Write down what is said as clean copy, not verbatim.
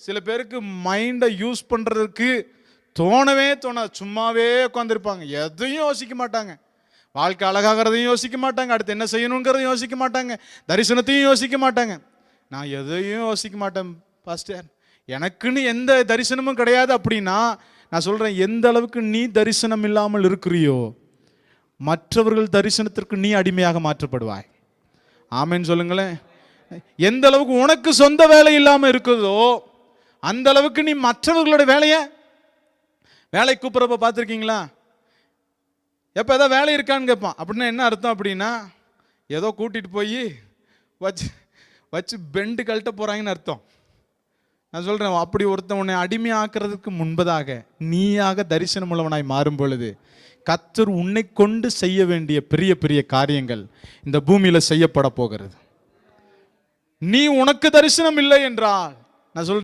சில பேருக்கு மைண்டை யூஸ் பண்ணுறதுக்கு தோணவே தோணாது. சும்மாவே உட்காந்துருப்பாங்க, எதையும் யோசிக்க மாட்டாங்க. வாழ்க்கை அழகாகிறதையும் யோசிக்க மாட்டாங்க, அடுத்து என்ன செய்யணுங்கிறதையும் யோசிக்க மாட்டாங்க, தரிசனத்தையும் யோசிக்க மாட்டாங்க. நான் எதையும் யோசிக்க மாட்டேன் பாஸ்டர், எனக்குன்னு எந்த தரிசனமும் கிடையாது அப்படின்னா, நான் சொல்கிறேன், எந்த அளவுக்கு நீ தரிசனம் இல்லாமல் இருக்கிறியோ மற்றவர்கள் தரிசனத்திற்கு நீ அடிமையாக மாற்றப்படுவாய். ஆமென் சொல்லுங்களேன். எந்த அளவுக்கு உனக்கு சொந்த வேலை இல்லாமல் இருக்குதோ அந்த அளவுக்கு நீ மற்றவர்களோட வேலை கூப்பிட்றப்ப பார்த்துருக்கீங்களா? எப்போ ஏதோ வேலை இருக்கான்னு கேட்பான். அப்படின்னா என்ன அர்த்தம் அப்படின்னா, ஏதோ கூட்டிகிட்டு போய் வச்சு பெண்டு கழட்ட போகிறாங்கன்னு அர்த்தம். நான் சொல்கிறேன், அப்படி ஒருத்தன் உன்னை அடிமையாக்குறதுக்கு முன்பதாக நீயாக தரிசனம் உள்ளவனாய் மாறும் பொழுது கர்த்தர் உன்னை கொண்டு செய்ய வேண்டிய பெரிய பெரிய காரியங்கள் இந்த பூமியில் செய்யப்பட போகிறது. நீ உனக்கு தரிசனம் இல்லை என்றால், நான் சொல்றேன்,